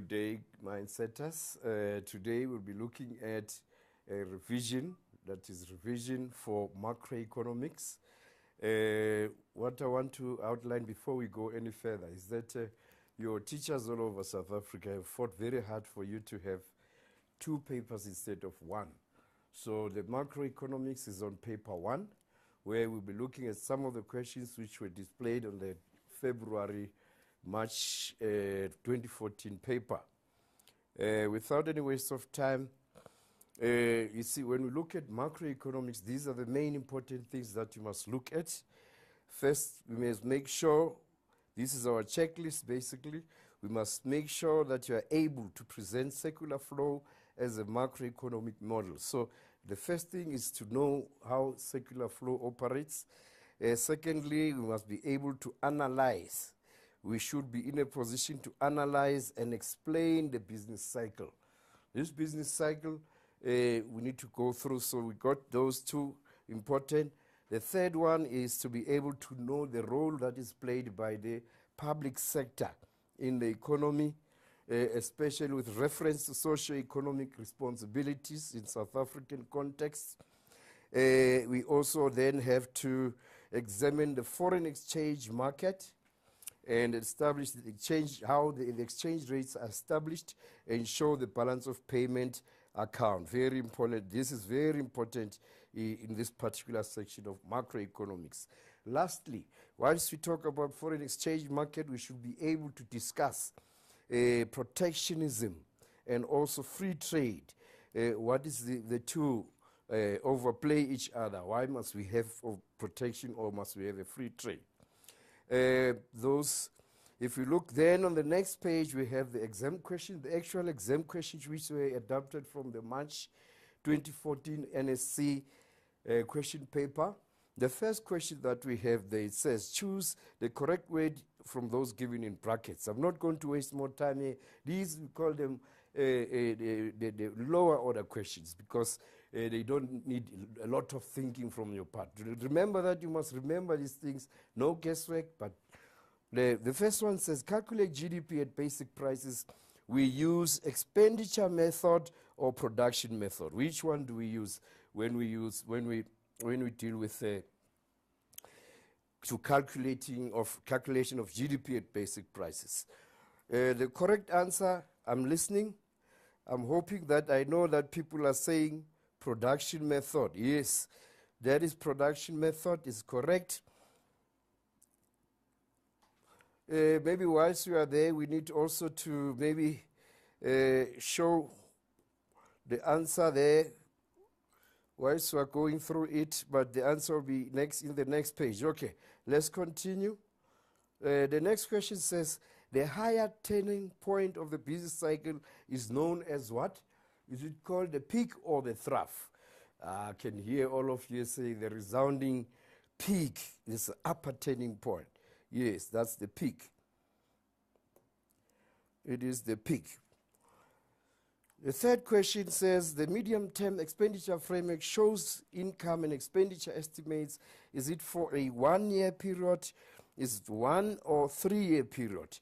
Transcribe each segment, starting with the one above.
Good day, mindsetters. Today we'll be looking at a revision, that is revision for macroeconomics. What I want to outline before we go any further is that your teachers all over South Africa have fought very hard for you to have 2 papers instead of 1. So the macroeconomics is on paper 1, where we'll be looking at some of the questions which were displayed on the March 2014 paper. Without any waste of time, you see, when we look at macroeconomics, these are the main important things that you must look at. First, we must make sure, this is our checklist basically, we must make sure that you are able to present circular flow as a macroeconomic model. So the first thing is to know how circular flow operates. Secondly, we must be able to analyze. We should be in a position to analyze and explain the business cycle. This business cycle we need to go through, so we got those 2 important. The third one is to be able to know the role that is played by the public sector in the economy, especially with reference to socio-economic responsibilities in South African context. We also then have to examine the foreign exchange market and establish the exchange, how the exchange rates are established, and show the balance of payment account. Very important. This is very important in this particular section of macroeconomics. Lastly, once we talk about foreign exchange market, we should be able to discuss protectionism and also free trade. What is the 2 overplay each other? Why must we have protection or must we have a free trade? If we look then on the next page, we have the exam question, the actual exam questions which were adapted from the March 2014 NSC question paper. The first question that we have there, it says, choose the correct word from those given in brackets. I'm not going to waste more time here. These, we call them the lower order questions because they don't need a lot of thinking from your part. Remember that you must remember these things, no guesswork, but the first one says, calculate GDP at basic prices. We use expenditure method or production method. Which one do we use when we deal with calculation of GDP at basic prices? The correct answer, I'm listening. I'm hoping that I know that people are saying production method. Yes, that is production method is correct. Maybe whilst we are there, we need also to maybe show the answer there whilst we are going through it, but the answer will be in the next page. Okay, let's continue. The next question says, the higher turning point of the business cycle is known as what? Is it called the peak or the trough? I can hear all of you saying the resounding peak is the upper turning point. Yes, that's the peak. It is the peak. The third question says, the medium-term expenditure framework shows income and expenditure estimates. Is it for a 1-year period? Is it 1 or 3-year period?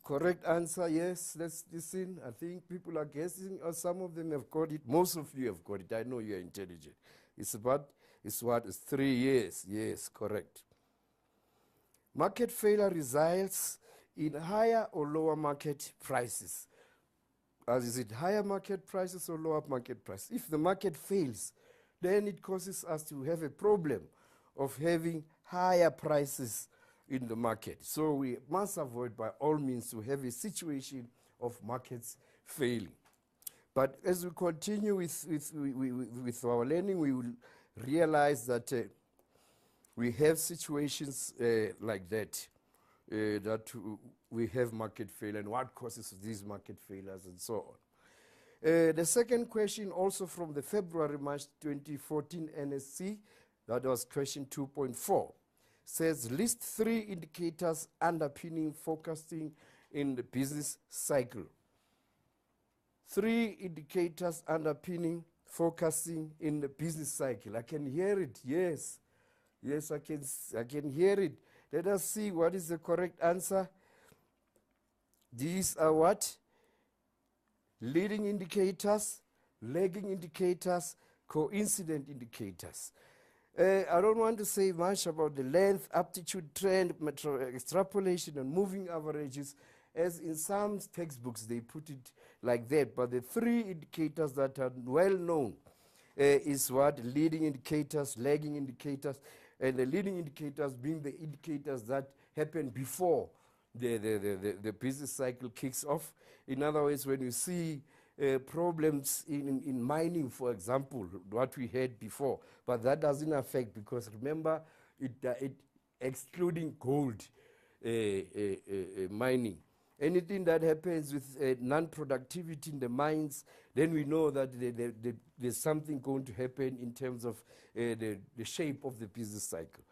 Correct answer, yes. Let's listen. I think people are guessing, or some of them have got it. Most of you have got it. I know you are intelligent. It's 3 years. Yes, correct. Market failure results in higher or lower market prices. Is it higher market prices or lower market prices? If the market fails, then it causes us to have a problem of having higher prices in the market. So we must avoid by all means to have a situation of markets failing. But as we continue with our learning, we will realize that we have situations like that, that we have market failure and what causes these market failures and so on. The second question, also from the March 2014 NSC, that was question 2.4, says list 3 indicators underpinning forecasting in the business cycle. 3 indicators underpinning forecasting in the business cycle. I can hear it, yes. Yes, I can hear it. Let us see what is the correct answer. These are what? leading indicators, lagging indicators, coincident indicators. I don't want to say much about the length, aptitude, trend, extrapolation, and moving averages, as in some textbooks they put it like that. But the three indicators that are well known is what? Leading indicators, lagging indicators, and the leading indicators being the indicators that happen before the business cycle kicks off. In other words, when you see problems in mining, for example, what we had before, but that doesn't affect, because remember, it excluding gold mining. Anything that happens with non-productivity in the mines, then we know that there's something going to happen in terms of the shape of the business cycle.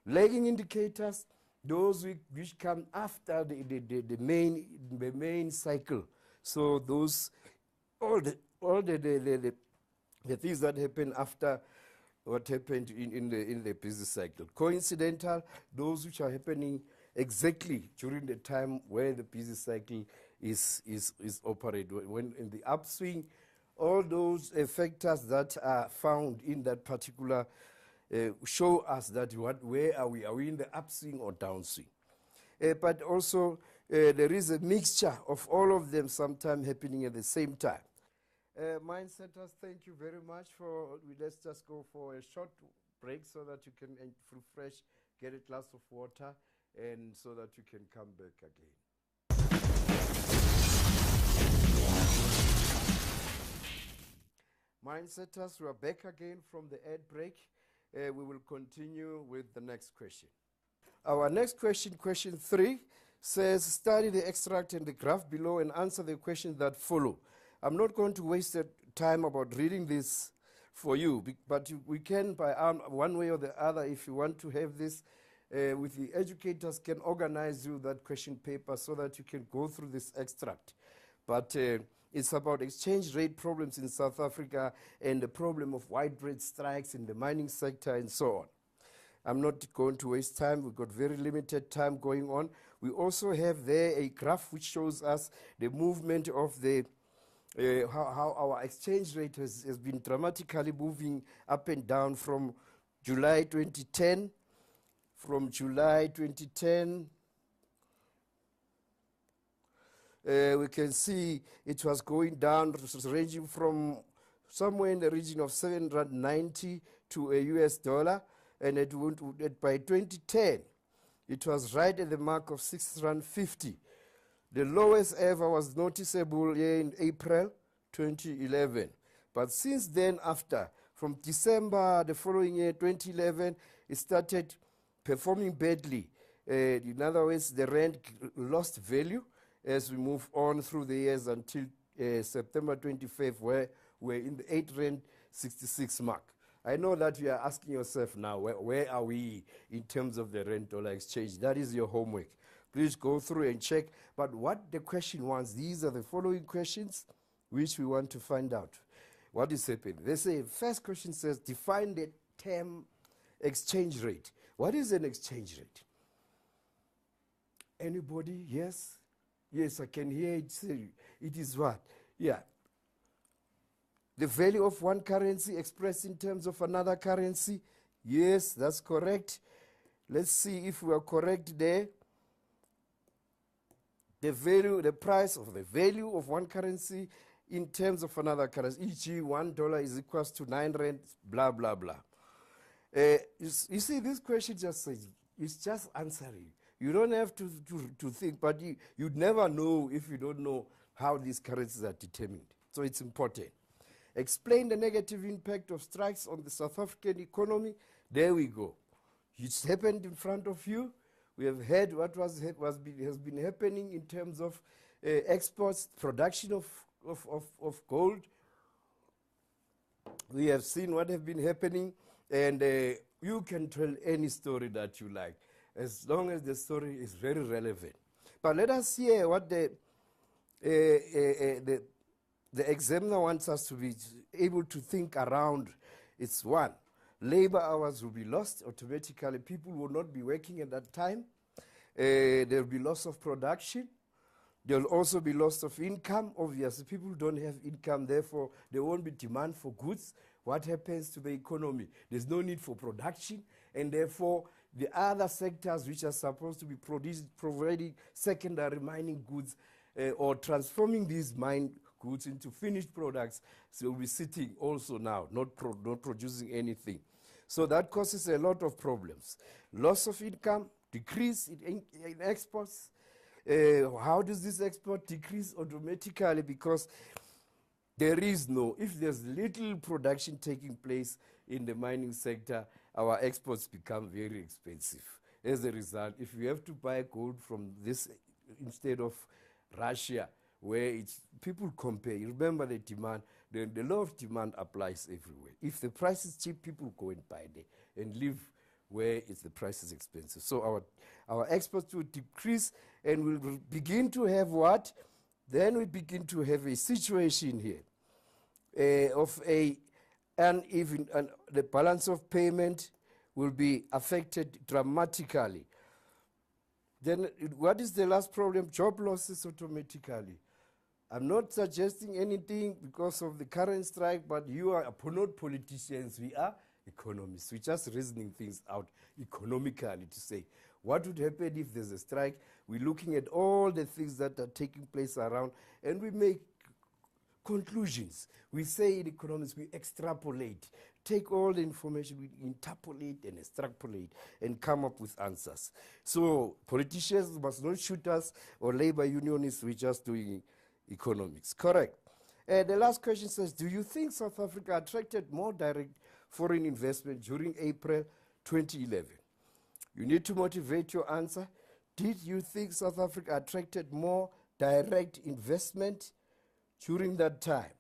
Lagging indicators, those which come after the main cycle. So those all the things that happen after what happened in the business cycle. Coincidental, those which are happening exactly during the time where the business cycle is operated. When in the upswing, all those factors that are found in that particular show us that where are we? Are we in the upswing or downswing? But also there is a mixture of all of them sometime happening at the same time. Mindsetters, thank you very much for. Let's just go for a short break so that you can refresh, get a glass of water, and so that you can come back again. Mindsetters, we are back again from the ad break. We will continue with the next question. Our next question, question 3, says study the extract and the graph below and answer the questions that follow. I'm not going to waste the time about reading this for you, but we can, by one way or the other, if you want to have this, with the educators can organize you that question paper so that you can go through this extract. But it's about exchange rate problems in South Africa and the problem of widespread strikes in the mining sector and so on. I'm not going to waste time. We've got very limited time going on. We also have there a graph which shows us the movement of the how our exchange rate has been dramatically moving up and down from July 2010. From July 2010, we can see it was going down, ranging from somewhere in the region of 7.90 to a US dollar, and it went by 2010, it was right at the mark of 6.50. The lowest ever was noticeable here in April 2011. But since then, from December the following year, 2011, it started performing badly. In other words, the rand lost value as we move on through the years until September 25th, where we're in the 8.66 mark. I know that you are asking yourself now, where are we in terms of the rand-dollar exchange? That is your homework. Please go through and check. But what the question wants, these are the following questions which we want to find out. What is happening? They say, first question says, define the term exchange rate. What is an exchange rate? Anybody? Yes? Yes, I can hear it say, it is what? Yeah. The value of one currency expressed in terms of another currency. Yes, that's correct. Let's see if we are correct there. The price of the value of one currency in terms of another currency, e.g. $1 is equals to 9 rand, blah, blah, blah. You see, this question just says, it's just answering. You don't have to think, but you'd never know if you don't know how these currencies are determined. So it's important. Explain the negative impact of strikes on the South African economy. There we go. It's happened in front of you. We have heard what has been happening in terms of exports, production of gold. We have seen what has been happening, and you can tell any story that you like, as long as the story is very relevant. But let us hear what the examiner wants us to be able to think around. It's one, labor hours will be lost automatically. People will not be working at that time. There will be loss of production. There will also be loss of income. Obviously, people don't have income, therefore there won't be demand for goods. What happens to the economy? There's no need for production, and therefore the other sectors which are supposed to be providing secondary mining goods or transforming these mined goods into finished products, so we'll be sitting also now, not producing anything. So that causes a lot of problems. Loss of income, decrease in exports. How does this export decrease? Automatically, because there is no, if there's little production taking place in the mining sector, our exports become very expensive. As a result, if we have to buy gold from this instead of Russia, where it's, people compare, you remember the demand, the law of demand applies everywhere. If the price is cheap, people go and buy there and live where the price is expensive. So our exports will decrease, and we'll begin to have what? Then we begin to have a situation here of a uneven, and the balance of payment will be affected dramatically. Then what is the last problem? Job losses automatically. I'm not suggesting anything because of the current strike, but you are not politicians, we are economists. We're just reasoning things out economically to say, what would happen if there's a strike? We're looking at all the things that are taking place around, and we make conclusions. We say in economics, we extrapolate. Take all the information, we interpolate and extrapolate and come up with answers. So politicians must not shoot us, or labor unionists, we're just doing economics. Correct. The last question says, do you think South Africa attracted more direct foreign investment during April 2011? You need to motivate your answer. Did you think South Africa attracted more direct investment during that time?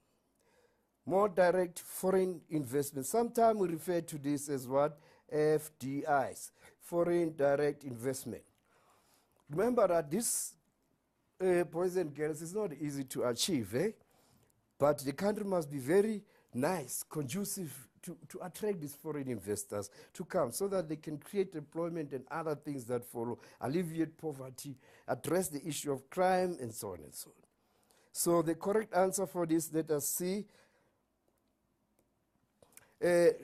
More direct foreign investment. Sometimes we refer to this as what? FDIs, foreign direct investment. Remember that this, boys and girls, is not easy to achieve, but the country must be very nice, conducive to attract these foreign investors to come so that they can create employment and other things that follow, alleviate poverty, address the issue of crime, and so on and so on. So the correct answer for this, let us see. It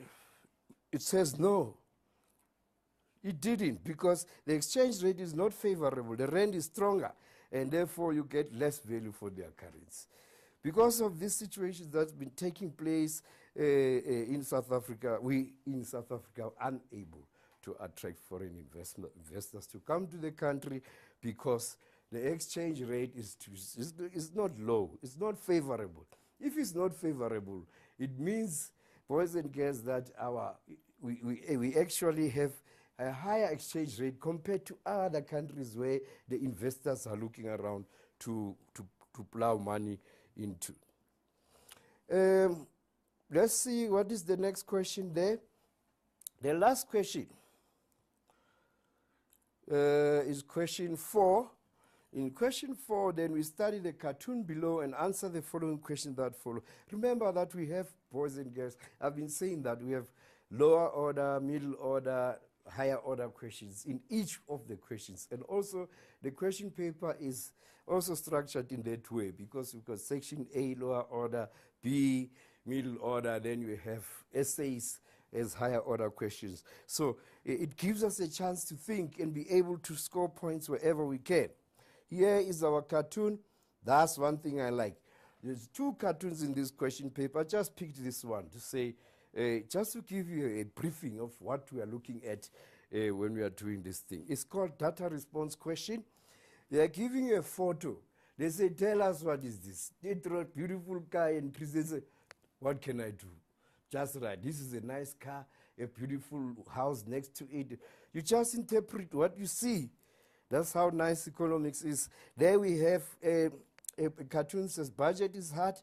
says no. It didn't, because the exchange rate is not favorable. The rand is stronger, and therefore you get less value for their currency. Because of this situation that's been taking place in South Africa, we in South Africa are unable to attract foreign investors to come to the country, because the exchange rate is not low, it's not favorable. If it's not favorable, it means, boys and girls, that we actually have a higher exchange rate compared to other countries where the investors are looking around to plow money into. Let's see, what is the next question there? The last question is question 4. In question 4, then we study the cartoon below and answer the following questions that follow. Remember that we have, boys and girls, I've been saying that we have lower order, middle order, higher order questions in each of the questions. And also the question paper is also structured in that way, because we've got section A, lower order, B, middle order, then we have essays as higher order questions. So it gives us a chance to think and be able to score points wherever we can. Here is our cartoon. That's one thing I like. There's 2 cartoons in this question paper. I just picked this one to say, just to give you a briefing of what we are looking at when we are doing this thing. It's called data response question. They are giving you a photo. They say, tell us what is this. They draw a beautiful car and present, what can I do? Just right. This is a nice car, a beautiful house next to it. You just interpret what you see. That's how nice economics is. There we have a cartoon says budget is hard.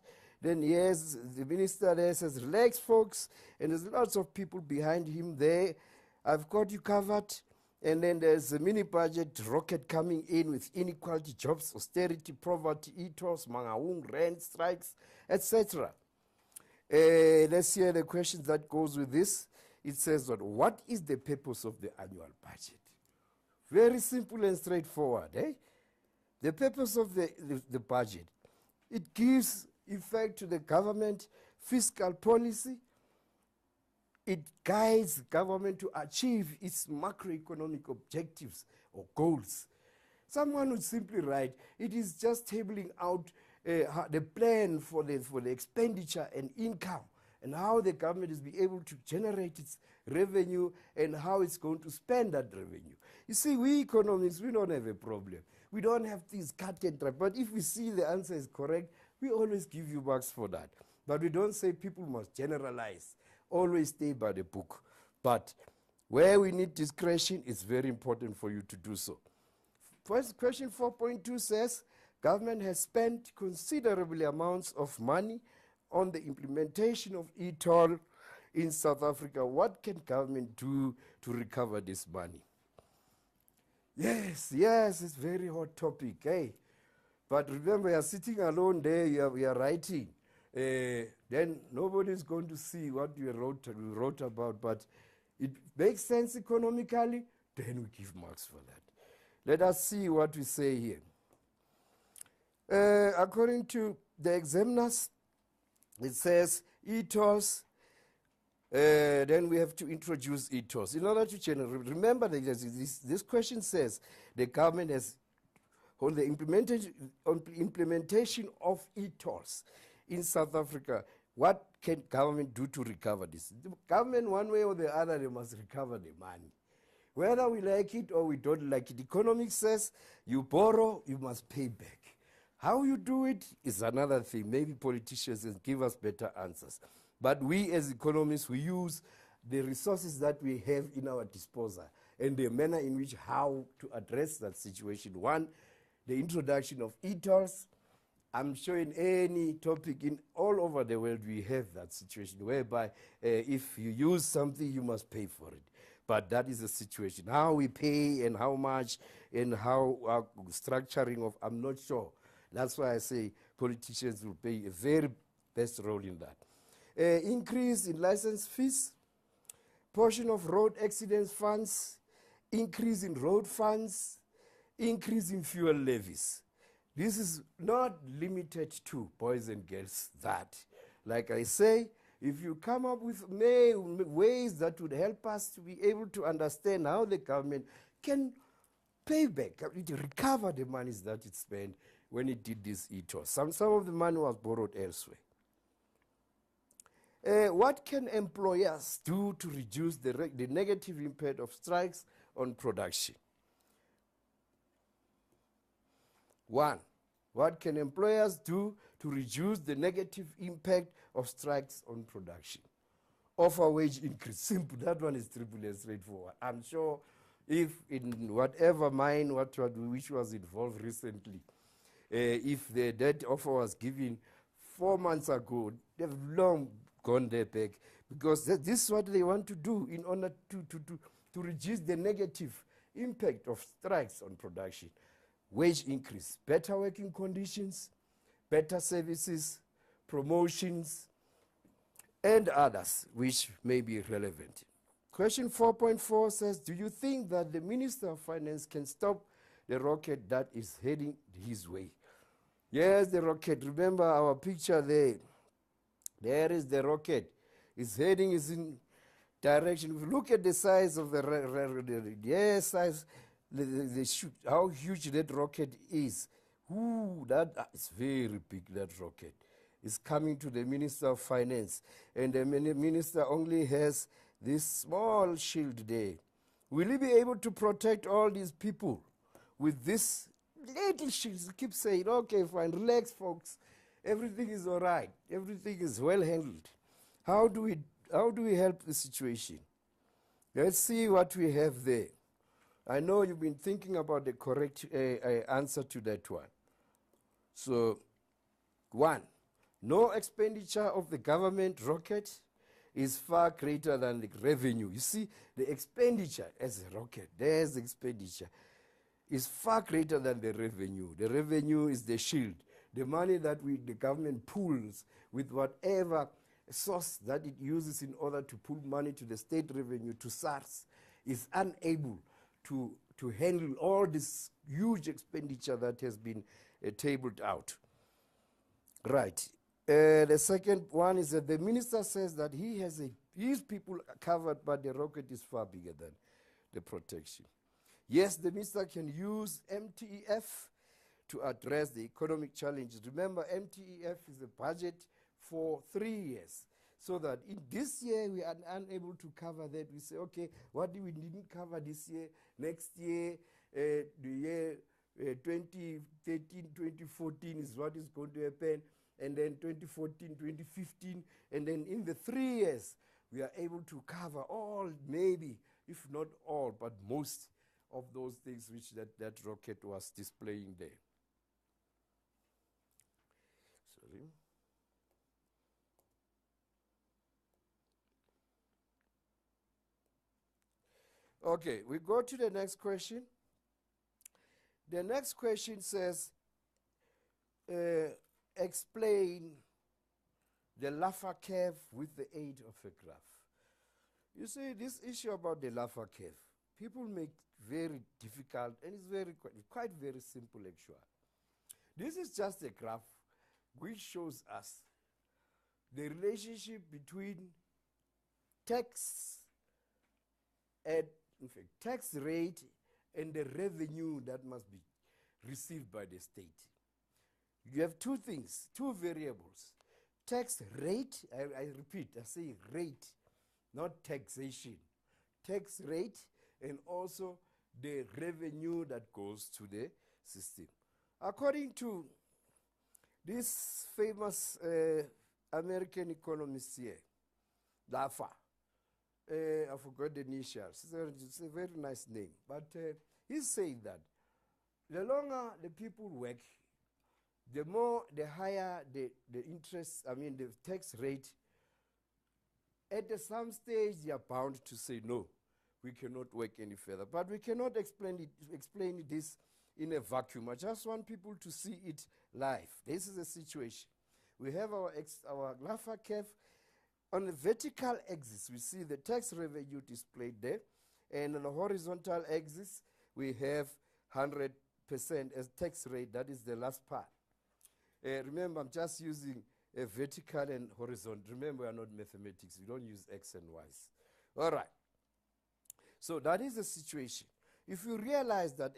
Then yes, the minister there says, relax folks. And there's lots of people behind him there. I've got you covered. And then there's a mini budget rocket coming in with inequality, jobs, austerity, poverty, ethos, mangaung, rent, strikes, etc. Let's hear the questions that goes with this. It says, what is the purpose of the annual budget? Very simple and straightforward. The purpose of the budget, it gives effect to the government fiscal policy. It guides government to achieve its macroeconomic objectives or goals. Someone would simply write, it is just tabling out the plan for the expenditure and income, and how the government is be able to generate its revenue and how it's going to spend that revenue. You see, we economists, we don't have a problem. We don't have these cut and dry. But if we see the answer is correct, we always give you marks for that. But we don't say people must generalize. Always stay by the book. But where we need discretion, it's very important for you to do so. First, question 4.2 says, government has spent considerable amounts of money on the implementation of e-toll in South Africa. What can government do to recover this money? Yes, it's a very hot topic, eh? But remember, you are sitting alone there, you are writing. Then nobody's going to see what you wrote about, but it makes sense economically, then we give marks for that. Let us see what we say here. According to the examiners, it says e-tolls, then we have to introduce e-tolls. In order to remember that this question says the government has on the implementation of e-tolls in South Africa. What can government do to recover this? The government, one way or the other, they must recover the money. Whether we like it or we don't like it, economics says you borrow, you must pay back. How you do it is another thing. Maybe politicians can give us better answers. But we as economists, we use the resources that we have in our disposal and the manner in which how to address that situation. One, the introduction of e-tolls. I'm sure in any topic in all over the world we have that situation whereby if you use something, you must pay for it. But that is the situation. How we pay and how much and how our structuring of, I'm not sure. That's why I say politicians will play a very best role in that. Increase in license fees, portion of road accidents funds, increase in road funds, increase in fuel levies. This is not limited to boys and girls that. Like I say, if you come up with ways that would help us to be able to understand how the government can pay back, recover the monies that it spent when it did this e-toll. Some of the money was borrowed elsewhere. What can employers do to reduce the negative impact of strikes on production? One, what can employers do to reduce the negative impact of strikes on production? Offer wage increase. Simple. That one is triple and straightforward. I'm sure if in whatever mine, which was involved recently, if that offer was given 4 months ago, they've long gone there back, because this is what they want to do in order to reduce the negative impact of strikes on production. Wage increase, better working conditions, better services, promotions, and others which may be relevant. Question 4.4 says, do you think that the Minister of Finance can stop the rocket that is heading his way? Yes, the rocket. Remember our picture there. There is the rocket. Its heading is in direction. If you look at the size of the how huge that rocket is. That is very big, that rocket. It's coming to the Minister of Finance. And the minister only has this small shield there. Will he be able to protect all these people with this little shield? He keeps saying, okay, fine, relax, folks. Everything is all right. Everything is well handled. How do we help the situation? Let's see what we have there. I know you've been thinking about the correct answer to that one. So, 1, no expenditure of the government rocket is far greater than the revenue. You see, the expenditure as a rocket, there's the expenditure, is far greater than the revenue. The revenue is the shield. The money that the government pulls with whatever source that it uses in order to pull money to the state revenue, to SARS, is unable to to handle all this huge expenditure that has been tabled out. Right. The second one is that the minister says that his people are covered, but the rocket is far bigger than the protection. Yes, the minister can use MTEF to address the economic challenges. Remember, MTEF is a budget for 3 years. So that in this year we are unable to cover that. We say, okay, what do we didn't cover this year? Next year, the year 2013, 2014 is what is going to happen. And then 2014, 2015. And then in the 3 years, we are able to cover all, maybe, if not all, but most of those things which that rocket was displaying there. Sorry. Okay, we go to the next question. The next question says, explain the Laffer curve with the aid of a graph. You see, this issue about the Laffer curve, people make very difficult, and it's quite very simple actually. This is just a graph which shows us the relationship between tax rate and the revenue that must be received by the state. You have two things, two variables. Tax rate, I repeat, I say rate, not taxation. Tax rate and also the revenue that goes to the system. According to this famous American economist here, Laffer, I forgot the initials. It's a very nice name. But he's saying that the longer the people work, the higher the interest, the tax rate. At some stage, they are bound to say, no, we cannot work any further. But we cannot explain this in a vacuum. I just want people to see it live. This is the situation. We have our Laffer curve. On the vertical axis, we see the tax revenue displayed there. And on the horizontal axis, we have 100% as tax rate. That is the last part. Remember, I'm just using a vertical and horizontal. Remember, we are not mathematics. We don't use X and Y's. All right. So that is the situation. If you realize that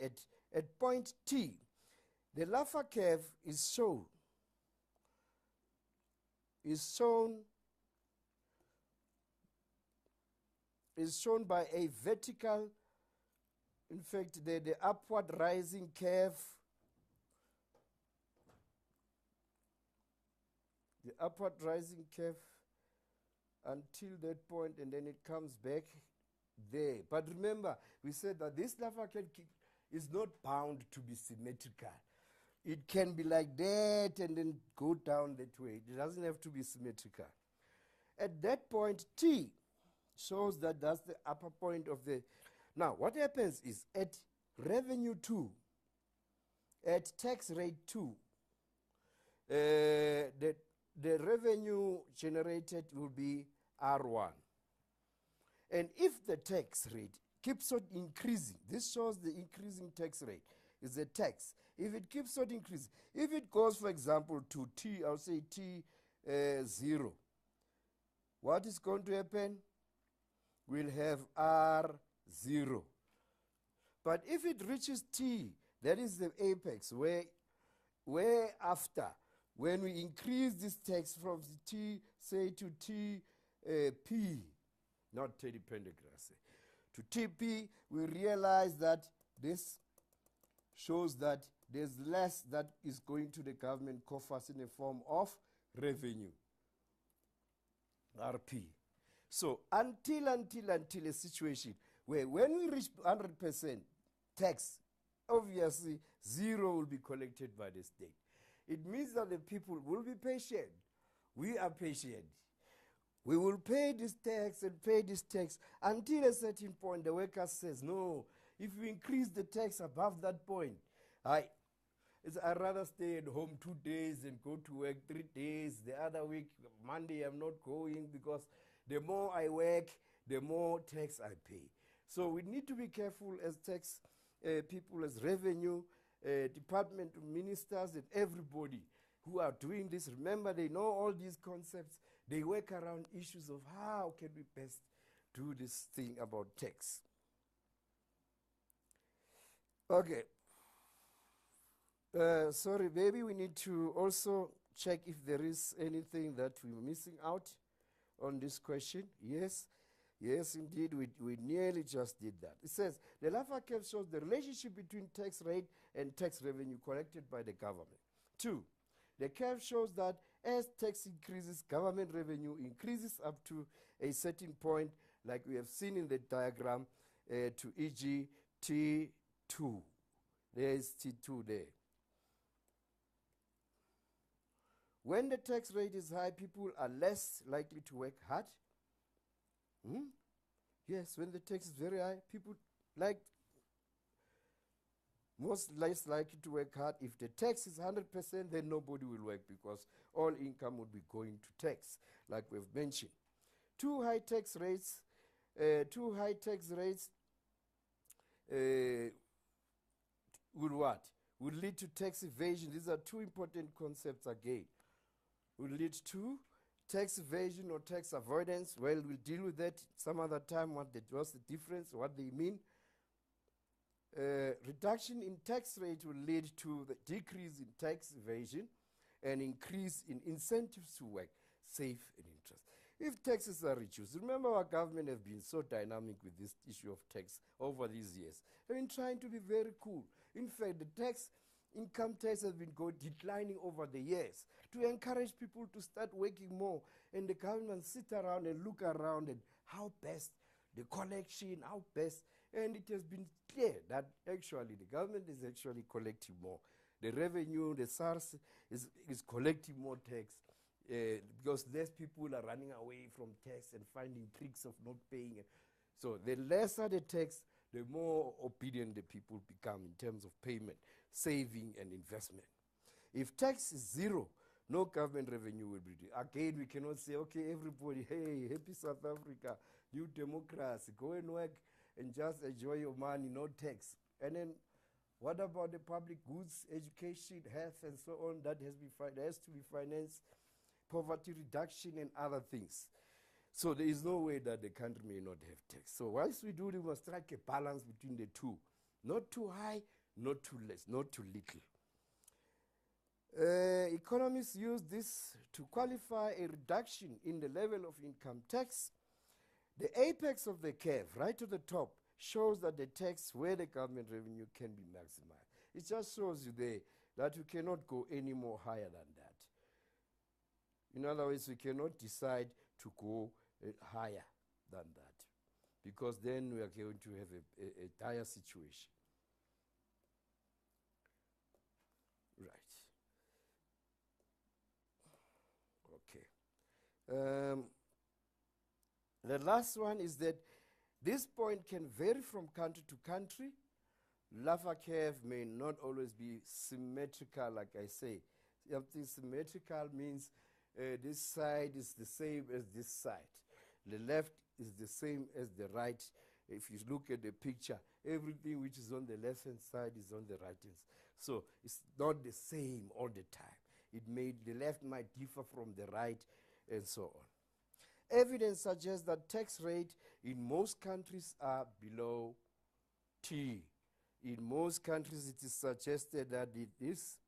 at point T, the Laffer curve is shown by a vertical, in fact, the upward rising curve, until that point, and then it comes back there. But remember, we said that this Laffer curve is not bound to be symmetrical. It can be like that and then go down that way. It doesn't have to be symmetrical. At that point, T shows that that's the upper point of the... Now, what happens is at revenue 2, at tax rate 2, the revenue generated will be R1. And if the tax rate keeps on increasing, this shows the increasing tax rate, is the tax. If it keeps on increasing, if it goes, for example, to T, I'll say T0, what is going to happen? We'll have R0. But if it reaches T, that is the apex, where after, when we increase this tax from T, say to TP, not Teddy Pendergrass, to TP, we realize that this shows that there's less that is going to the government coffers in the form of revenue, RP. So until a situation where when we reach 100% tax, obviously zero will be collected by the state. It means that the people will be patient. We are patient. We will pay this tax and pay this tax until a certain point the worker says, no, if we increase the tax above that point, I'd rather stay at home 2 days and go to work 3 days. The other week, Monday, I'm not going because the more I work, the more tax I pay. So we need to be careful as tax people as revenue, department ministers and everybody who are doing this. Remember, they know all these concepts. They work around issues of how can we best do this thing about tax. Okay. Sorry, maybe we need to also check if there is anything that we're missing out on this question. Yes. Yes, indeed, we nearly just did that. It says, the Laffer curve shows the relationship between tax rate and tax revenue collected by the government. 2, the curve shows that as tax increases, government revenue increases up to a certain point, like we have seen in the diagram, to e.g. T2. There is T2 there. When the tax rate is high, people are less likely to work hard. Yes, when the tax is very high, people most less likely to work hard. If the tax is 100%, then nobody will work because all income would be going to tax, like we've mentioned. Too high tax rates would what? Would lead to tax evasion. These are two important concepts again. Would lead to tax evasion or tax avoidance. Well, we'll deal with that some other time, what's the difference, what they mean. Reduction in tax rate will lead to the decrease in tax evasion and increase in incentives to work, save, and interest. If taxes are reduced, remember our government have been so dynamic with this issue of tax over these years. They've been trying to be very cool. In fact, the income tax has been declining over the years to encourage people to start working more, and the government sit around and look around and how best the collection, how best, and it has been clear that actually the government is actually collecting more. The revenue, the SARS is collecting more tax because less people are running away from tax and finding tricks of not paying it. So the lesser the tax, the more obedient the people become in terms of payment, saving, and investment. If tax is zero, no government revenue will be due. Again, we cannot say, okay, everybody, hey, happy South Africa, new democracy, go and work and just enjoy your money, no tax. And then what about the public goods, education, health, and so on that has to be financed, poverty reduction, and other things. So there is no way that the country may not have tax. So once we do, we must strike a balance between the two. Not too high, not too less, not too little. Economists use this to qualify a reduction in the level of income tax. The apex of the curve, right to the top, shows that the tax where the government revenue can be maximized. It just shows you there that you cannot go any more higher than that. In other words, we cannot decide to go higher than that because then we are going to have a dire situation. Right. Okay. The last one is that this point can vary from country to country. Laffer curve may not always be symmetrical, like I say. Something symmetrical means this side is the same as this side. The left is the same as the right. If you look at the picture, everything which is on the left-hand side is on the right-hand side. So it's not the same all the time. The left might differ from the right, and so on. Evidence suggests that tax rate in most countries are below T. In most countries, it is suggested that it is,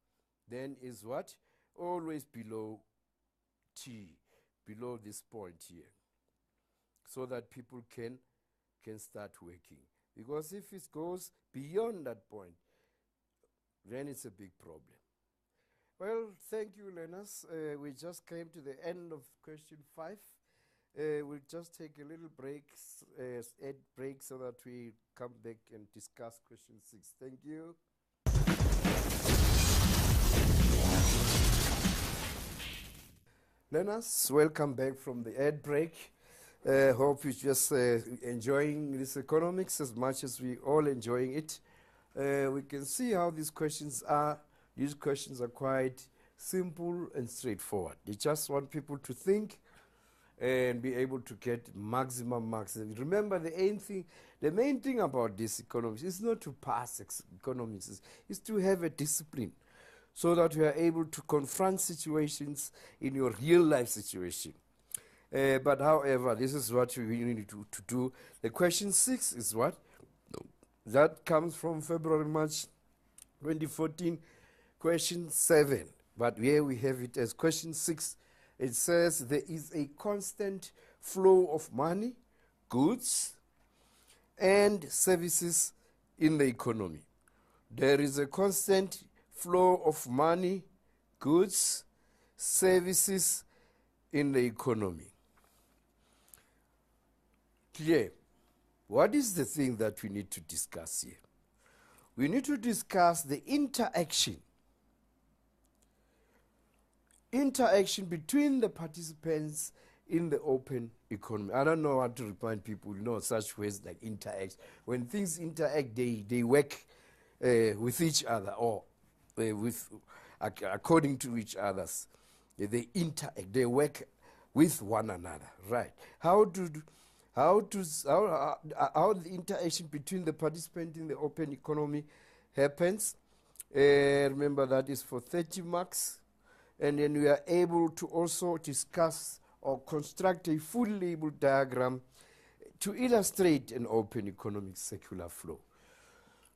then is what? Always below T, below this point here, so that people can start working. Because if it goes beyond that point, then it's a big problem. Well, thank you, learners. We just came to the end of question 5. We'll just take a little break so that we come back and discuss question 6. Thank you. Learners, welcome back from the ad break. Hope you're just enjoying this economics as much as we all enjoying it. We can see how these questions are. These questions are quite simple and straightforward. They just want people to think and be able to get maximum marks. And remember, the main thing about this economics is not to pass economics, is to have a discipline so that you are able to confront situations in your real life situation. But however, this is what we need to do. The question 6 is what? That comes from February, March 2014. Question 7. But here we have it as question 6. It says there is a constant flow of money, goods, and services in the economy. There is a constant flow of money, goods, services in the economy. Clear? What is the thing that we need to discuss here? We need to discuss the interaction between the participants in the open economy. I don't know how to remind people, such words like interact. When things interact, they work with each other, or according to each others. They interact, they work with one another, right? How the interaction between the participant in the open economy happens. Remember, that is for 30 marks. And then we are able to also discuss or construct a fully labeled diagram to illustrate an open economic circular flow.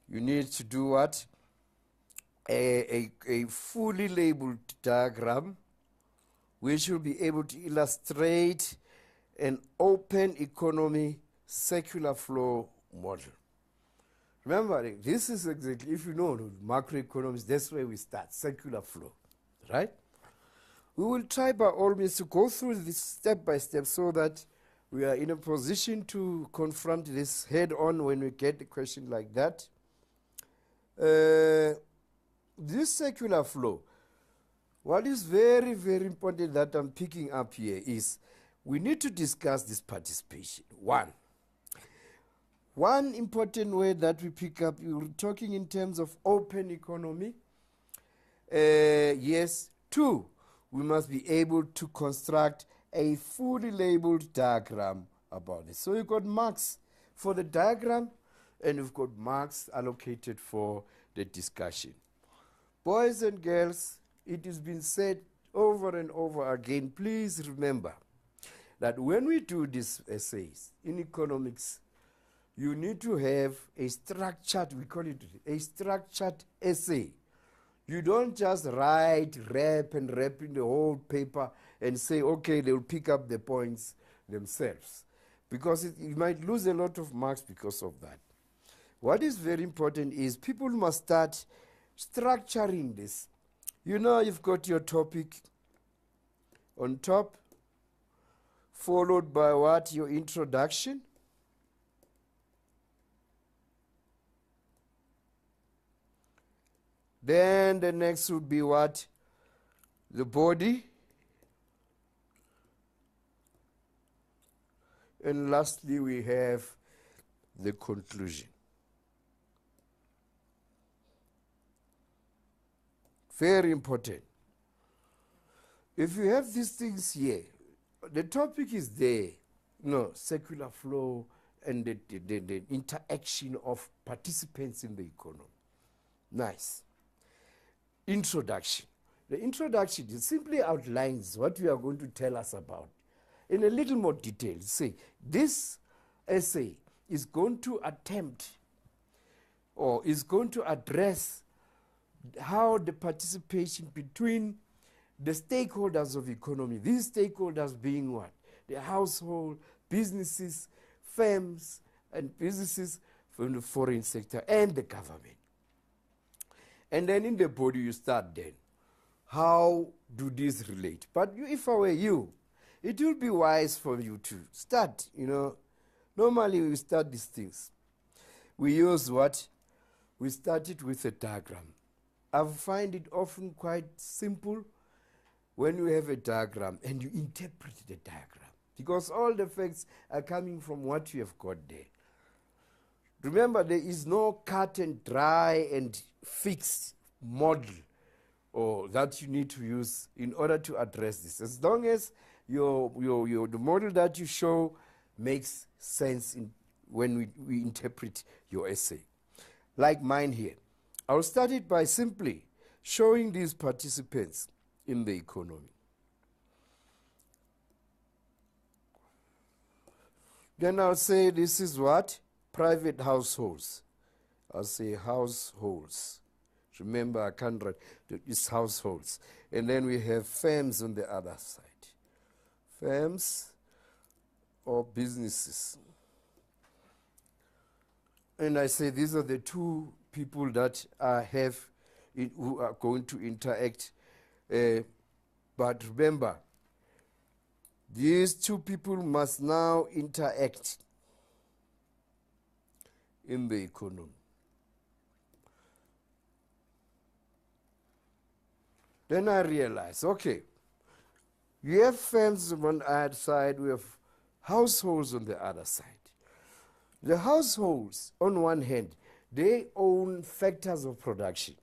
You need to do what? A fully labeled diagram which will be able to illustrate an open economy circular flow model. Remember, this is exactly, if you know macroeconomics, that's where we start, circular flow, right? We will try by all means to go through this step by step so that we are in a position to confront this head on when we get a question like that. This circular flow, what is very, very important that I'm picking up here is we need to discuss this participation. One important way that we pick up, you're talking in terms of open economy. Yes. 2, we must be able to construct a fully labeled diagram about this. So you've got marks for the diagram and you've got marks allocated for the discussion. Boys and girls, it has been said over and over again, please remember that when we do these essays in economics, you need to have a structured, we call it a structured essay. You don't just write, wrap in the whole paper and say, okay, they'll pick up the points themselves. Because you might lose a lot of marks because of that. What is very important is people must start structuring this. You've got your topic on top, followed by what? Your introduction. Then the next would be what? The body. And lastly, we have the conclusion. Very important. If you have these things here, the topic is there. Circular flow and the interaction of participants in the economy. Nice. Introduction. The introduction simply outlines what we are going to tell us about in a little more detail. Say, this essay is going to attempt or is going to address how the participation between the stakeholders of economy, these stakeholders being what? The household, businesses, firms, and businesses from the foreign sector and the government. And then in the body you start then. How do these relate? But if I were you, it would be wise for you to start, Normally we start these things. We use what? We start it with a diagram. I find it often quite simple when you have a diagram and you interpret the diagram, because all the facts are coming from what you have got there. Remember, there is no cut and dry and fixed model or that you need to use in order to address this. As long as the model that you show makes sense when we interpret your essay. Like mine here. I'll start it by simply showing these participants in the economy. Then I'll say this is what? Private households. I'll say households. Remember, I can't write these households. And then we have firms on the other side. Firms or businesses. And I say these are the two people that who are going to interact. But remember, these two people must now interact in the economy. Then I realize, okay, we have firms on one side, we have households on the other side. The households, on one hand, they own factors of production.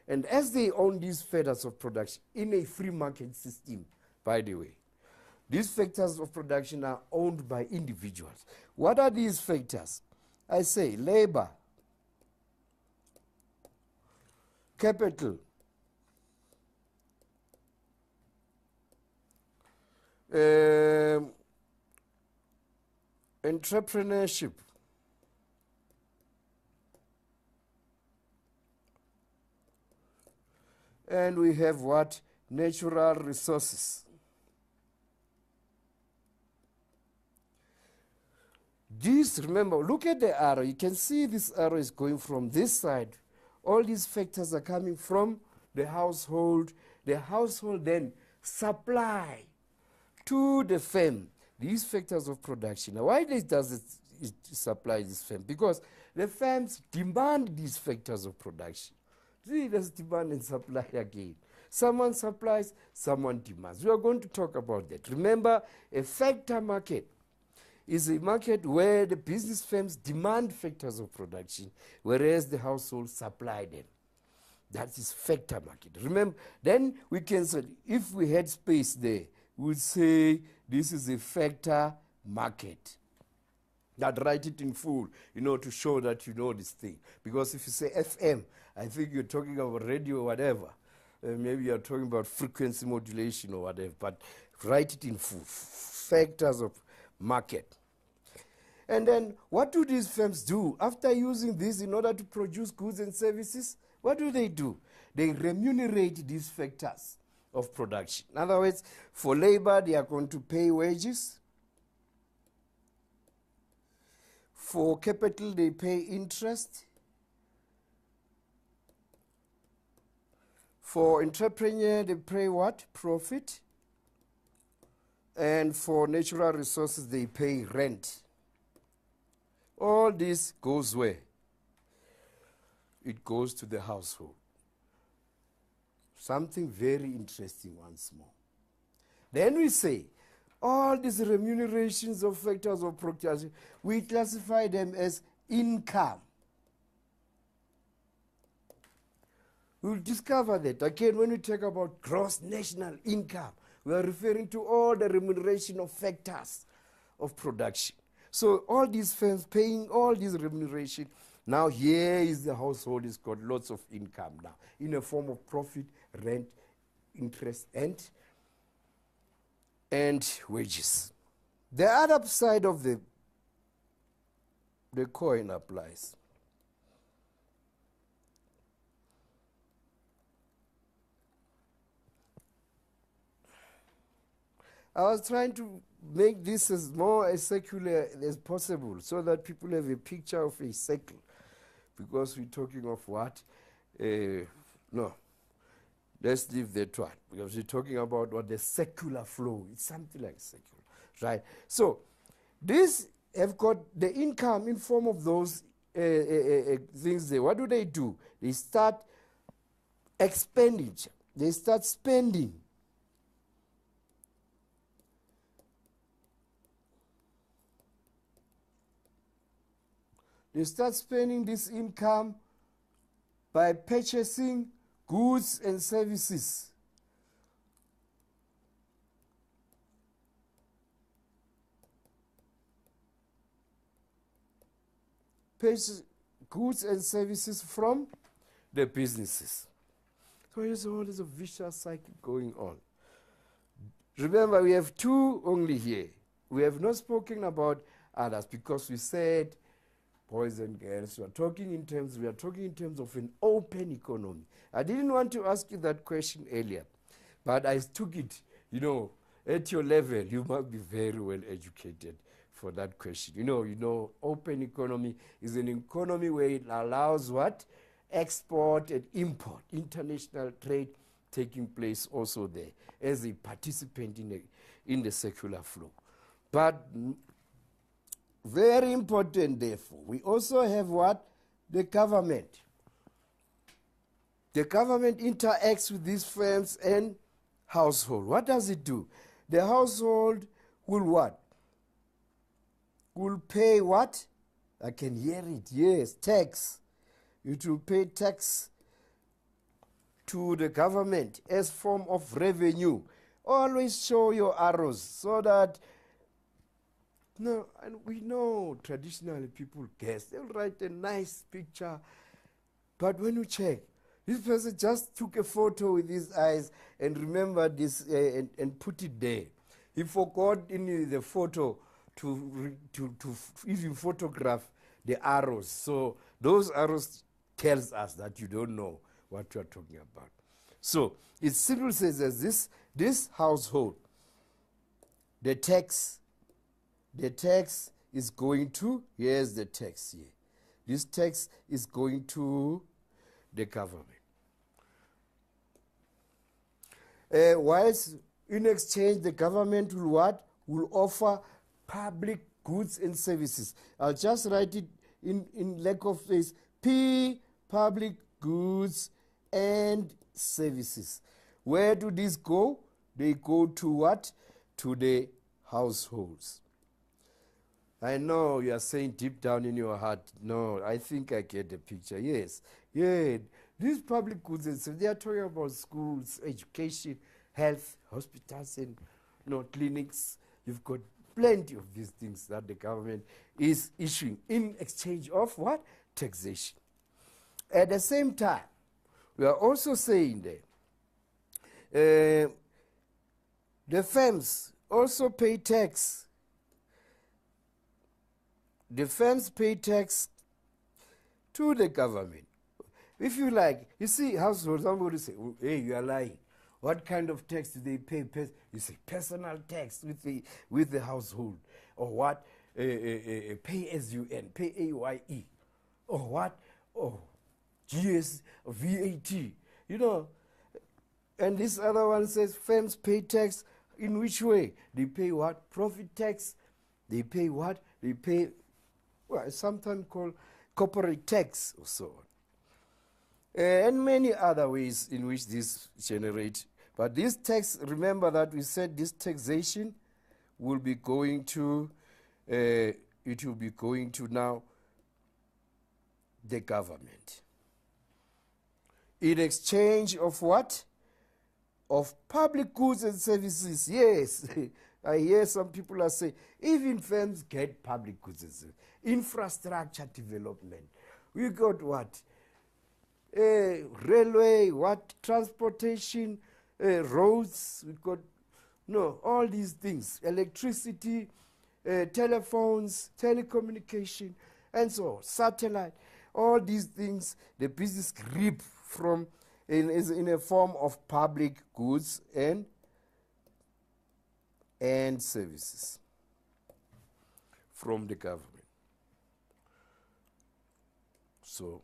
And as they own these factors of production in a free market system, by the way, these factors of production are owned by individuals. What are these factors? I say labor, capital, entrepreneurship, and we have what? Natural resources. These, remember, look at the arrow. You can see this arrow is going from this side. All these factors are coming from the household. The household then supply to the firm these factors of production. Now, why does it supply this firm? Because the firms demand these factors of production. See, there's demand and supply again. Someone supplies, someone demands. We are going to talk about that. Remember, a factor market is a market where the business firms demand factors of production, whereas the households supply them. That is factor market. Remember, then we can say, if we had space there, we would say this is a factor market. I'd write it in full, to show that you know this thing. Because if you say FM, I think you're talking about radio or whatever. Maybe you're talking about frequency modulation or whatever, but write it in full. Factors of market. And then what do these firms do? After using this in order to produce goods and services, what do? They remunerate these factors of production. In other words, for labor, they are going to pay wages. For capital, they pay interest. For entrepreneur, they pay what? Profit. And for natural resources, they pay rent. All this goes where? It goes to the household. Something very interesting once more. Then we say, all these remunerations of factors of production, we classify them as income. We'll discover that again when we talk about gross national income. We are referring to all the remuneration of factors of production. So all these firms paying all these remuneration. Now here is the household has got lots of income now in a form of profit, rent, interest, and wages. The other side of the coin applies. I was trying to make this as more as secular as possible so that people have a picture of a circle. Because we're talking of what? No. Let's leave that one. Because we're talking about what the secular flow. It's something like secular. Right? So, these have got the income in form of those things there. What do? They start expenditure. They start spending. They start spending this income by purchasing goods and services. pays goods and services from the businesses. So there's always a vicious cycle going on. Remember, we have two only here. We have not spoken about others because we said, boys and girls, we are talking in terms of an open economy. I didn't want to ask you that question earlier, but I took it, at your level, you must be very well educated for that question. Open economy is an economy where it allows what? Export and import, international trade taking place also there as a participant in the circular flow. But very important, therefore, we also have what? The government. The government interacts with these firms and household. What does it do? The household will what? Will pay what? I can hear it, yes, tax. It will pay tax to the government as form of revenue. Always show your arrows so that, and we know traditionally people guess. They'll write a nice picture, but when you check, this person just took a photo with his eyes and remembered this and put it there. He forgot in the photo to even photograph the arrows. So those arrows tells us that you don't know what you are talking about. So it simply says that this household, the tax is going to, here's the tax here. This tax is going to the government. Whilst in exchange, the government will what? Will offer public goods and services. I'll just write it in lack of space. P, public goods and services. Where do these go? They go to what? To the households. I know you are saying deep down in your heart, no, I think I get the picture. Yes, yeah. These public goods and services, they are talking about schools, education, health, hospitals, and clinics. You've got plenty of these things that the government is issuing in exchange of what? Taxation. At the same time, we are also saying that the firms also pay tax. The firms pay tax to the government. If you like, you see households, somebody say, oh, hey, you are lying. What kind of tax do they pay? You say personal tax with the household. Or what? Pay as you earn, pay AYE. Or what? Oh, GS, VAT. And this other one says firms pay tax in which way? They pay what? Profit tax. They pay what? They pay, well, sometimes called corporate tax or so on. And many other ways in which this generates. But this tax, remember that we said this taxation will be going to, it will be going to now the government. In exchange of what? Of public goods and services. Yes, I hear some people are saying, even firms get public goods and services. Infrastructure development. We got what? Railway, what? Transportation, roads. We got, all these things. Electricity, telephones, telecommunication, and so on. Satellite. All these things, the business reap from is in a form of public goods and services from the government. So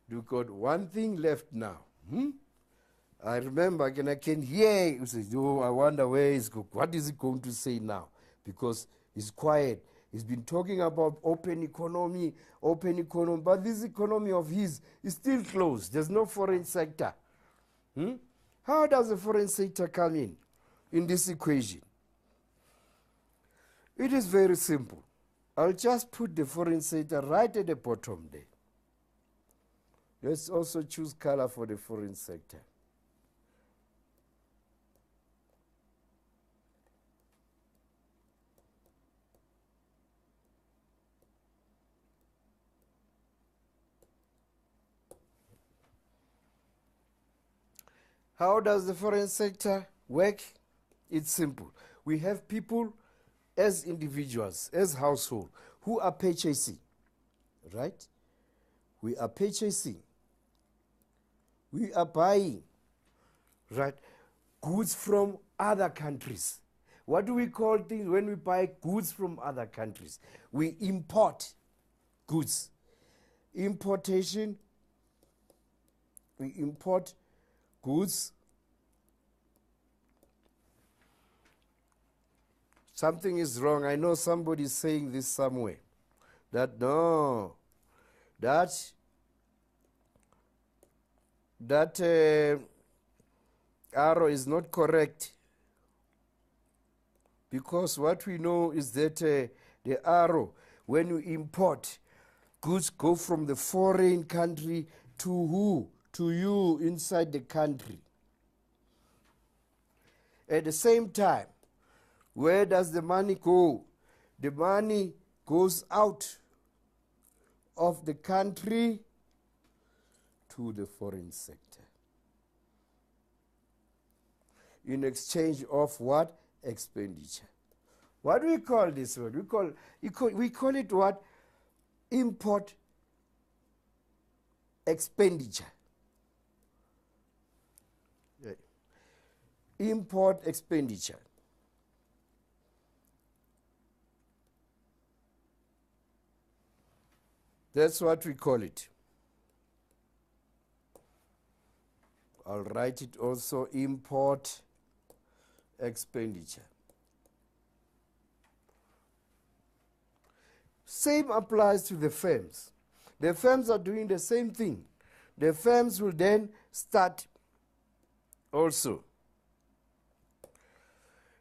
you got one thing left now. I remember again, I can hear you say, oh, I wonder what is it going to say now? Because it's quiet. He's been talking about open economy, but this economy of his is still closed. There's no foreign sector. How does the foreign sector come in this equation? It is very simple. I'll just put the foreign sector right at the bottom there. Let's also choose color for the foreign sector. How does the foreign sector work? It's simple. We have people as individuals, as household, who are purchasing, right? We are purchasing. We are buying, right, goods from other countries. What do we call things when we buy goods from other countries? We import goods. Importation, we import goods. Something is wrong. I know somebody is saying this somewhere. That no, that arrow is not correct. Because what we know is that the arrow, when you import, goods go from the foreign country to who? To you inside the country. At the same time, where does the money go? The money goes out of the country to the foreign sector. In exchange of what? Expenditure. What do we call this word? We call it what? Import expenditure. Yeah. Import expenditure. That's what we call it. I'll write it also, import expenditure. Same applies to the firms. The firms are doing the same thing. The firms will then start also.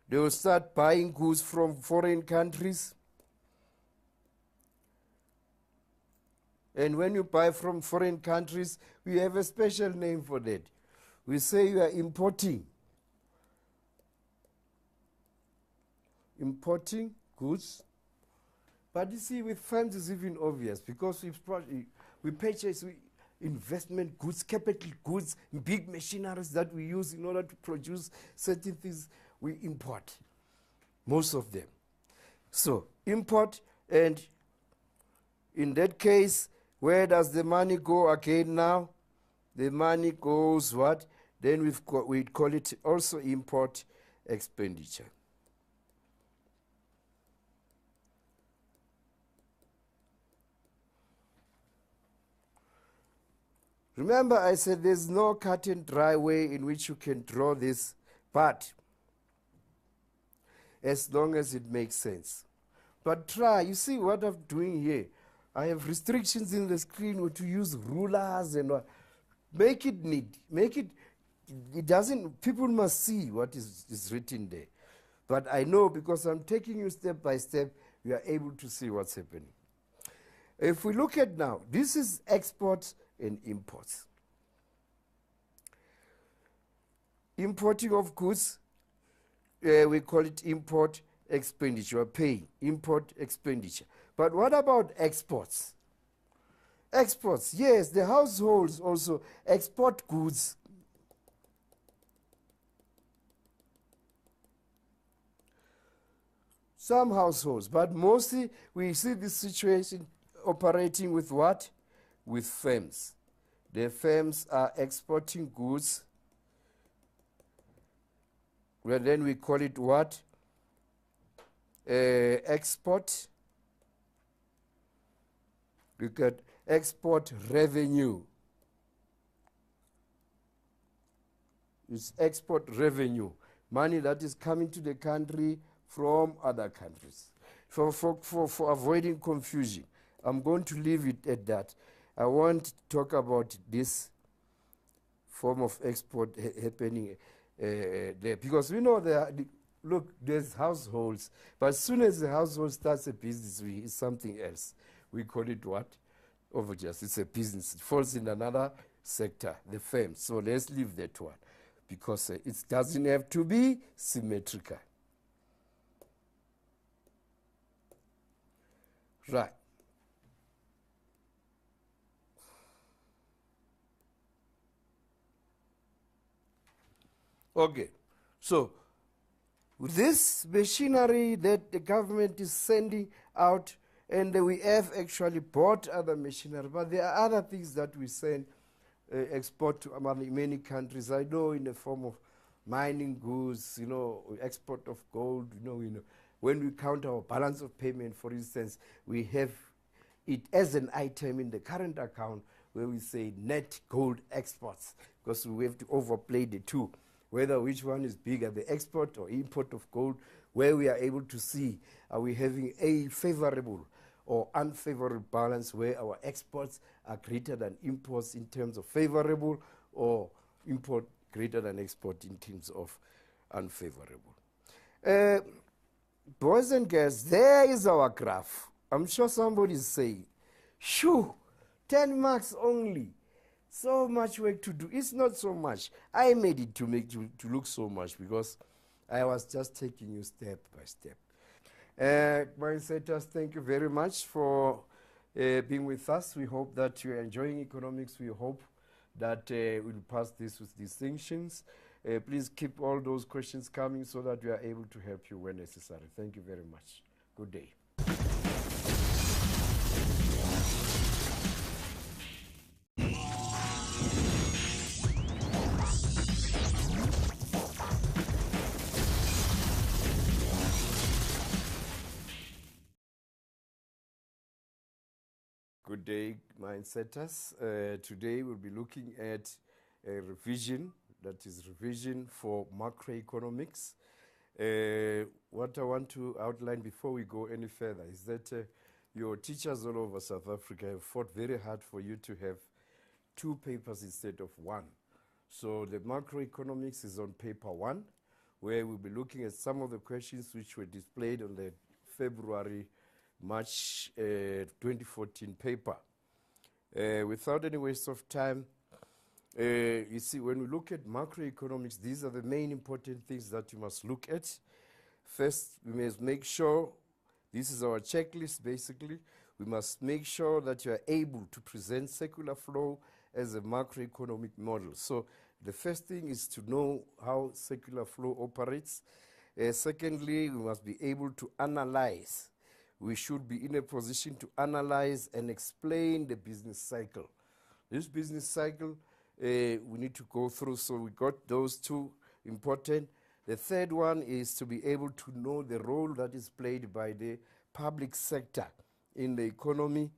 They will start buying goods from foreign countries. And when you buy from foreign countries, we have a special name for that. We say you are importing. Importing goods. But you see, with firms it's even obvious because we purchase investment goods, capital goods, big machineries that we use in order to produce certain things, we import. Most of them. So, import, and in that case, where does the money go again now? The money goes what? Then we call it also import expenditure. Remember, I said there's no cut and dry way in which you can draw this, but as long as it makes sense. But try, you see what I'm doing here. I have restrictions in the screen to use rulers and what. Make it neat. It doesn't, people must see what is written there. But I know because I'm taking you step by step, you are able to see what's happening. If we look at now, this is exports and imports. Importing of goods, we call it import expenditure, pay, import expenditure. But what about exports? Exports, yes, the households also export goods. Some households, but mostly we see this situation operating with what? With firms. The firms are exporting goods. Well, then we call it what? Export. We got export revenue. It's export revenue. Money that is coming to the country from other countries. For avoiding confusion, I'm going to leave it at that. I want to talk about this form of export happening there. Because we know look, there's households. But as soon as the household starts a business, it's something else. We call it what? Overjust. It's a business. It falls in another sector, the firm. So let's leave that one. Because it doesn't have to be symmetrical. Right. Okay, so this machinery that the government is sending out, and we have actually bought other machinery, but there are other things that we send, export to many countries. I know in the form of mining goods, export of gold, when we count our balance of payment, for instance, we have it as an item in the current account where we say net gold exports, because we have to overplay the two, whether which one is bigger, the export or import of gold, where we are able to see are we having a favorable or unfavorable balance, where our exports are greater than imports in terms of favorable, or import greater than export in terms of unfavorable. Boys and girls, there is our graph. I'm sure somebody is saying, shoo, 10 marks only. So much work to do. It's not so much. I made it to look so much because I was just taking you step by step. Mindsetters, thank you very much for being with us. We hope that you're enjoying economics. We hope that we'll pass this with distinctions. Please keep all those questions coming so that we are able to help you when necessary. Thank you very much. Good day. Good day, Mindsetters. Today we'll be looking at a revision, that is revision for macroeconomics. What I want to outline before we go any further is that your teachers all over South Africa have fought very hard for you to have 2 papers instead of 1. So the macroeconomics is on paper 1, where we'll be looking at some of the questions which were displayed on the March 2014 paper. Without any waste of time, you see, when we look at macroeconomics, these are the main important things that you must look at. First, we must make sure, this is our checklist basically, we must make sure that you are able to present circular flow as a macroeconomic model. So the first thing is to know how circular flow operates. Secondly, we must be able to analyze. We should be in a position to analyze and explain the business cycle. This business cycle, we need to go through, so we got those 2 important. The third one is to be able to know the role that is played by the public sector in the economy,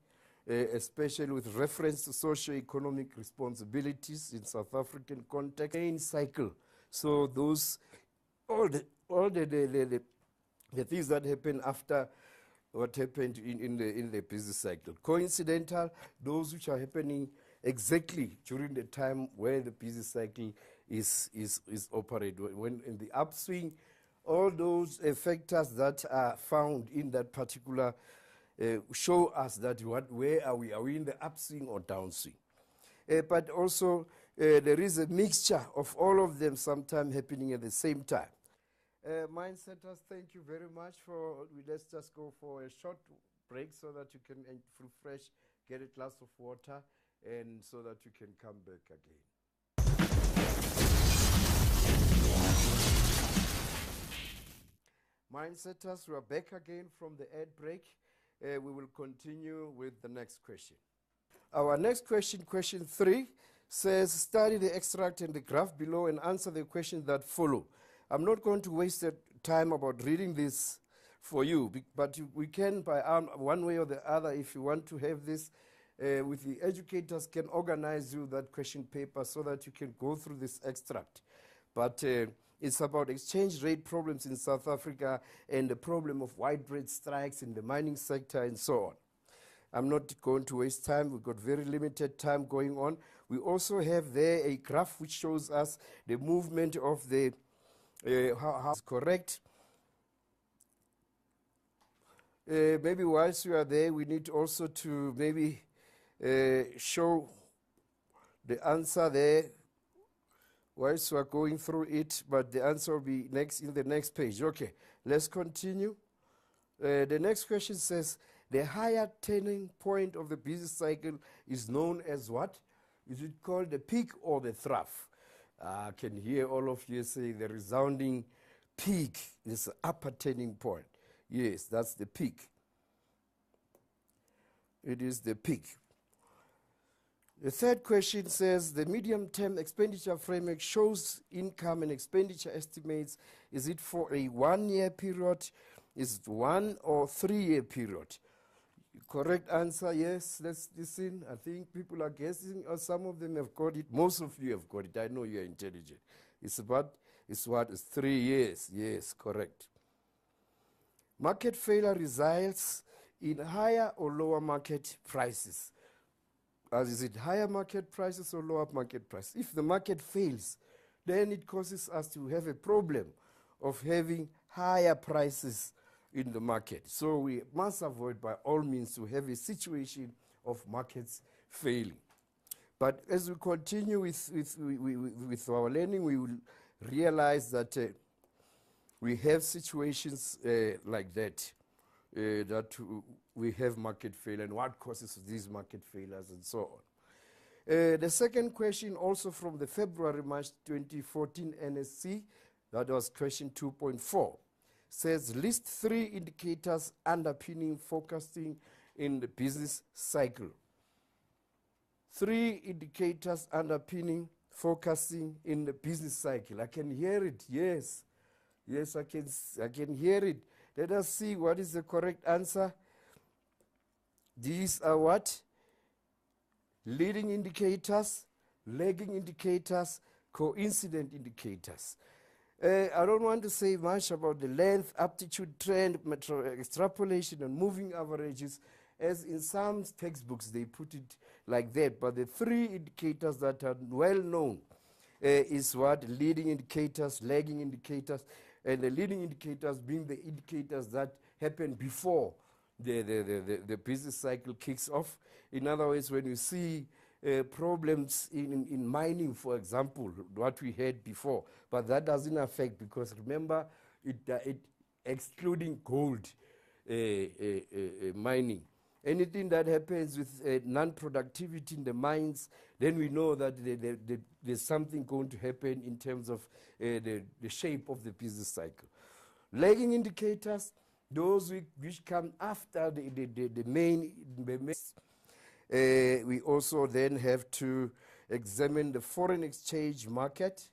especially with reference to socio-economic responsibilities in South African context. Main cycle. So those, all the things that happen after what happened in the business cycle. Coincidental, those which are happening exactly during the time where the business cycle is operated. When in the upswing, all those factors that are found in that particular show us that where are we? Are we in the upswing or downswing? But also there is a mixture of all of them sometimes happening at the same time. Mindsetters, thank you very much let's just go for a short break so that you can refresh, get a glass of water, and so that you can come back again. Mindsetters, we are back again from the ad break. We will continue with the next question. Our next question, question 3, says study the extract and the graph below and answer the questions that follow. I'm not going to waste the time about reading this for you, but we can, by one way or the other, if you want to have this, with the educators can organize you that question paper so that you can go through this extract. But it's about exchange rate problems in South Africa and the problem of widespread strikes in the mining sector and so on. I'm not going to waste time. We've got very limited time going on. We also have there a graph which shows us the movement of the how is correct. Maybe whilst we are there, we need also to maybe show the answer there whilst we are going through it, but the answer will be in the next page. Okay, let's continue. The next question says, the higher turning point of the business cycle is known as what? Is it called the peak or the trough? I can hear all of you say the resounding peak is the upper turning point. Yes, that's the peak. It is the peak. The third question says the medium-term expenditure framework shows income and expenditure estimates. Is it for a 1-year period? Is it 1 or 3-year period? Correct answer, yes. Let's listen. I think people are guessing, or some of them have got it. Most of you have got it. I know you're intelligent. It's 3 years. Yes, correct. Market failure results in higher or lower market prices. Is it higher market prices or lower market prices? If the market fails, then it causes us to have a problem of having higher prices in the market. So we must avoid by all means to have a situation of markets failing. But as we continue with our learning, we will realize that we have situations like that, we have market failure and what causes these market failures and so on. The second question, also from the February-March 2014 NSC, that was question 2.4, says list 3 indicators underpinning forecasting in the business cycle. 3 indicators underpinning forecasting in the business cycle. I can hear it, yes. Yes, I can hear it. Let us see what is the correct answer. These are what? Leading indicators, lagging indicators, coincident indicators. I don't want to say much about the length, aptitude, trend, extrapolation, and moving averages, as in some textbooks they put it like that. But the 3 indicators that are well known is what? Leading indicators, lagging indicators, and the leading indicators being the indicators that happen before the business cycle kicks off. In other words, when you see problems in mining, for example, what we had before, but that doesn't affect, because remember, it excluding gold mining. Anything that happens with non-productivity in the mines, then we know that there's something going to happen in terms of the shape of the business cycle. Lagging indicators, those which come after the main. We also then have to examine the foreign exchange market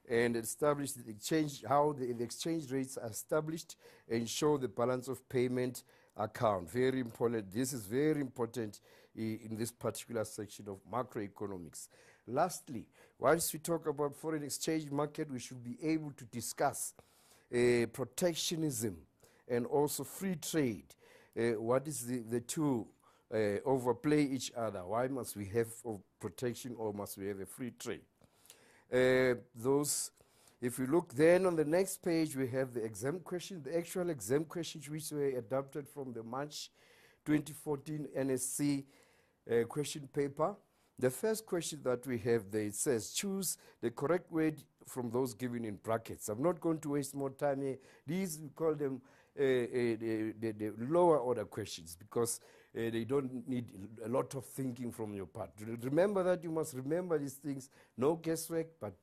and establish the exchange, how the exchange rates are established, and show the balance of payment account. Very important. This is very important in this particular section of macroeconomics. Lastly, once we talk about foreign exchange market, we should be able to discuss protectionism and also free trade. What is the two overplay each other? Why must we have protection, or must we have a free trade? If we look then on the next page, we have the exam question, the actual exam questions which were adapted from the March 2014 NSC question paper. The first question that we have there, it says, choose the correct word from those given in brackets. I'm not going to waste more time here. These, we call them the lower order questions, because they don't need a lot of thinking from your part. Remember that you must remember these things, no guesswork. But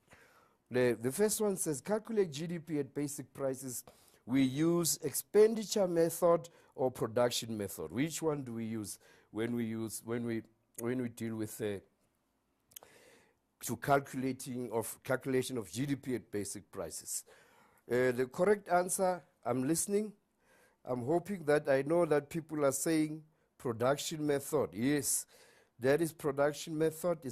the first one says, calculate GDP at basic prices. We use expenditure method or production method. Which one do we use when we deal with calculation of GDP at basic prices? The correct answer, I'm listening. I'm hoping that I know that people are saying production method. Yes, that is production method.